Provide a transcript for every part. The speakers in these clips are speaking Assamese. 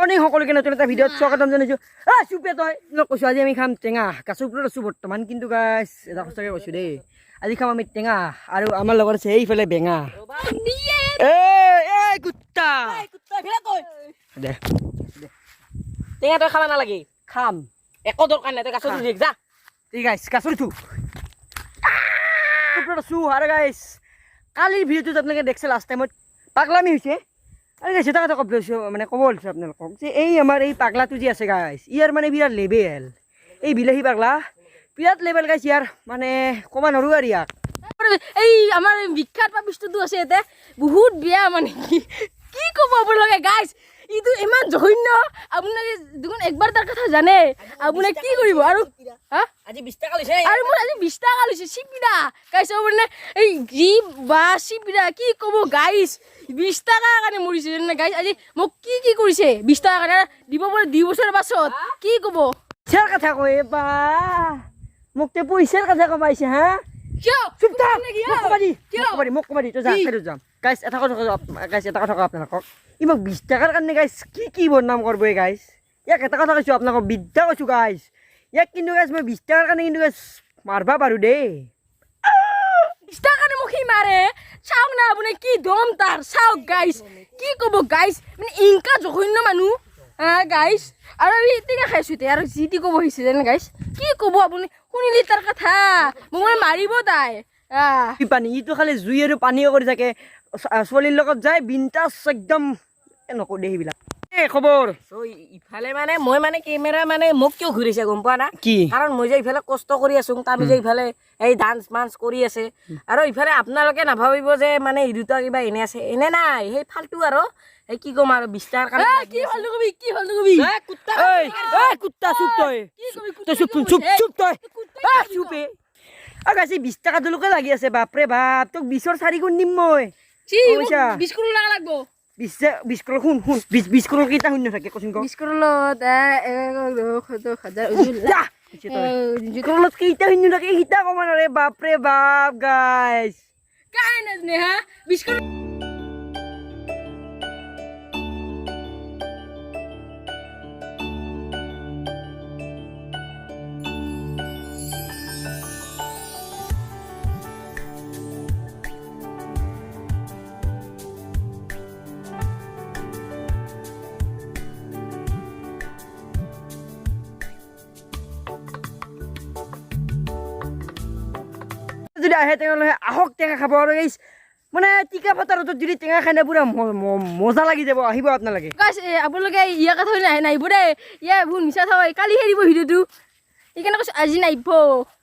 মৰ্নিং সকলোকে নতুন এটা ভিডিঅ'ত স্বাগতম জনাইছোঁ। চুপে তই কৈছোঁ আজি আমি খাম টেঙা। গাছৰ ওপৰত আছোঁ বৰ্তমান, কিন্তু গাছ এটা সঁচাকৈ কৈছোঁ দেই, আজি খাম আমি টেঙা আৰু আমাৰ লগত আছে এইফালে বেঙা। কুত্তা দে টেঙা তই খাব নালাগে, খাম একো দৰকাৰ নাই, তই গাছত উঠি যা। ঠিক গাইছ, গাছত উঠো ওপৰত আছোঁ। আৰু গাইছ কালিৰ ভিডিঅ'টোত আপোনালোকে দেখিছে লাষ্ট টাইমত পাগলামি হৈছে। আৰু গাইছ এটা কথা ক'ব লৈছোঁ, মানে ক'ব লৈছোঁ আপোনালোকক যে এই আমাৰ এই পাগলাটো যে আছে গাইছ, ইয়াৰ মানে বিৰাট লেবেল, এই বিলাহী পাগলা বিৰাট লেবেল গাইছ ইয়াৰ, মানে ক'ব নোৱাৰোঁ আৰু ইয়াক। এই আমাৰ বিখ্যাত পাপিষ্টটো আছে ইয়াতে বহুত বেয়া, মানে কি ক'ব আপোনালোকে গাইছ, ইটো ইমান জঘন্য। আপোনালোকে দেখোন একবাৰ তাৰ কথা জানে, আপোনাক কি কৰিব। আৰু আজি 20 টকা লৈছে, আৰু মোৰ আজি 20 টকা লৈছে চিপিৰা গাইছ, মানে এই যি বা চিপিৰা কি ক'ব গাইছ, 20 টকাৰ কাৰণে মৰিছে জানে গাইছ। আজি মোক কি কি কৰিছে 20 টকাৰ কাৰণে, দিব পাৰে 2 বছৰৰ পাছত, কি ক'ব। পইচাৰ কথা কয় বা মোক তে পইচাৰ কথা কমাইছে হা। কিয় চুপ থাক, মোক কবাদি তই যা চাইডত যাম। গাইছ এটা কথা গাইছ, এটা কথা কওঁ আপোনালোকক, ই মোক 20 টকাৰ কাৰণে গাইছ কি বদনাম কৰিব এই গাইছ। ইয়াক এটা কথা কৈছোঁ আপোনালোকক, বিদ্যা কৈছোঁ গাইছ, ইয়াক কিন্তু গাইছ মই 20 টকাৰ কাৰণে কিন্তু গাইছ মাৰবা পাৰোঁ দেই। 20 টকাৰ কাৰণে মোক সি মাৰে, চাওক না আপুনি কি দম তাৰ, চাওক গাইছ কি ক'ব গাইছ, মানে ইনকা জঘন্য মানুহ গাইছ। আৰু আমি টেঙা খাইছোঁ এতিয়া, আৰু যি টি ক'ব আহিছে যেনে গাইছ, কি ক'ব আপুনি শুনিলি তাৰ কথা, মোক মানে মাৰিব তাই। পানী ইটো খালি জুই আৰু পানীও কৰি থাকে, ছোৱালীৰ লগত যায় বিন্দাছ একদম, নকওঁ দে সেইবিলাক। খবৰ ইফালে মানে মই মানে কেমেৰা মানে মোক কিয় ঘূৰিছে গম পোৱা না কি, কাৰণ মই যে ইফালে কষ্ট কৰি আছো, আমি যে ইফালে এই ডান্স মান্স কৰি আছে, আৰু ইফালে আপোনালোকে নাভাবিব যে মানে এই দুটা কিবা এনে আছে, এনে নাই, সেই ফাল্টু আৰু এই কি ক'ম আৰু 20 টকাৰ কাৰণে কি ফাল্টু কবি, কি ফাল্টু কবি, কুত্তা চুপ তই, তই চুপ চুপ চুপ তই চুপে। আৰু গাইছে 20 টকা তোলোকে লাগি আছে, বাপৰে বাপ, তোক 20ৰ 4 গুণ দিম মই। 20 কৰোৰ লাগব, 20 কৰোৰ শুন 20 কৰোৰ কেইটা শূন্য থাকে কচোন ক। 20 কৰোৰত 20 কৰোৰত কেইটা শূন্য থাকে সিটা কমা নৰে, বাপৰে বাপ গাইছ। কাই নাজনে হা 20 কৰোৰ। যদি আহে তেনেহ'লে আহক টেঙা খাব। আৰু এই মানে টিকা ফটাৰ ৰ'দত যদি টেঙা খাই না পুৰা মজা লাগি যাব, আহিব আপোনালোকে। গাইছ আপোনালোকে ইয়াৰ কথা নাহিব দেই, ইয়াৰ বহুত মিছা থাক, কালি হেৰিব ভিডিঅ'টো, সেইকাৰণে কৈছোঁ আজি নাহিব,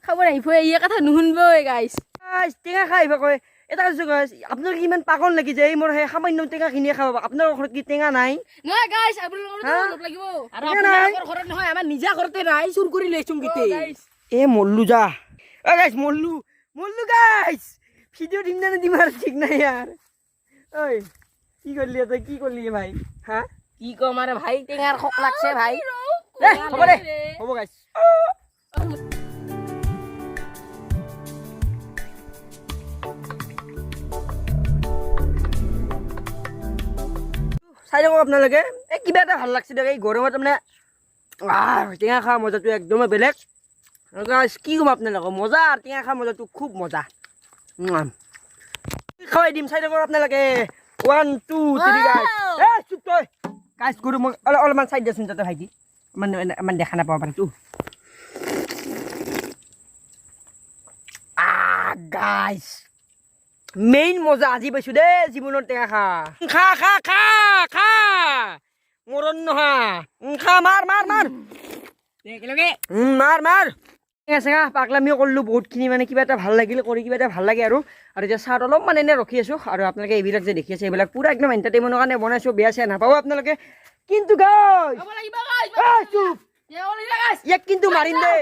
খাব নাহিব, ইয়াৰ কথা নুশুনিব গাইছ। টেঙা খাই আহিব কয়, এটা কৈছোঁ গাইছ, আপোনালোকে ইমান পাগল লাগি যায়, মোৰ সেই সামান্য টেঙা কিনিয়ে খাব, আপোনাৰ ঘৰত কি টেঙা নাই? নহয় গাইছ আপোনালোকৰ লগ লাগিব, আৰু আপোনালোকৰ ঘৰত নহয়, আমাৰ নিজা ঘৰতে নাই, চুৰ কৰি লৈছোঁ গীতে। এ মল্লু যা, গাইছ মল্লু গাইছ, ভিডিঅ' দিম নে দিম আৰু ঠিক নাই ইয়াৰ। ঐ কি কৰিলি তই, কি কৰিলি ভাই হা? কি ক'ম আৰু ভাই, টেঙাৰ শক লাগছে ভাই। হ'ব দে, হ'ব গাইছ। চাই থাকক আপোনালোকে, এই কিবা এটা ভাল লাগছে দিয়ক, এই গৰমত তাৰমানে টেঙা খোৱা মজাটো একদমেই বেলেগ। কি ক'ম আপোনালোকক, মজা, টেঙা খোৱা মজাটো খুব মজা। খাৱাই দিম, চাই থাকক আপোনালোকে। 1 2 3 গাইছ। চুপ তই গাইছ, গৰু মই অলপমান চাই দিয়াচোন তাতে ভাইটি, ইমান দেখা নাপাব পাৰে তো। গাইছ মেইন মজা আজি পাইছোঁ দেই জীৱনত টেঙা খা খা খা খা খা মৰণ নহা খা, মাৰ মাৰ মাৰ একেলগে মাৰ টেঙা চেঙা পাগলামিও কৰিলোঁ বহুতখিনি, মানে কিবা এটা ভাল লাগিল কৰি, কিবা এটা ভাল লাগে। আৰু এতিয়া চাহত অলপমান এনেই ৰখি আছোঁ, আৰু আপোনালোকে এইবিলাক যে দেখি আছে এইবিলাক পূৰা একদম এণ্টাৰটেইনমেণ্টৰ কাৰণে বনাইছোঁ, বেয়া চেয়া নাপাব আপোনালোকে। কিন্তু গাইছ ইয়াক কিন্তু মাৰিম দেই,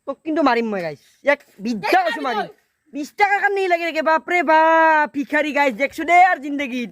তোক কিন্তু মাৰিম মই গাইছ, ইয়াক বিদ্যা কৈছোঁ মাৰিম। 20 টকাৰ কাৰণে লাগে বাপৰে বাপ, ভিখাৰী গাইছ দেখছোঁ দেই আৰু জিন্দগীত।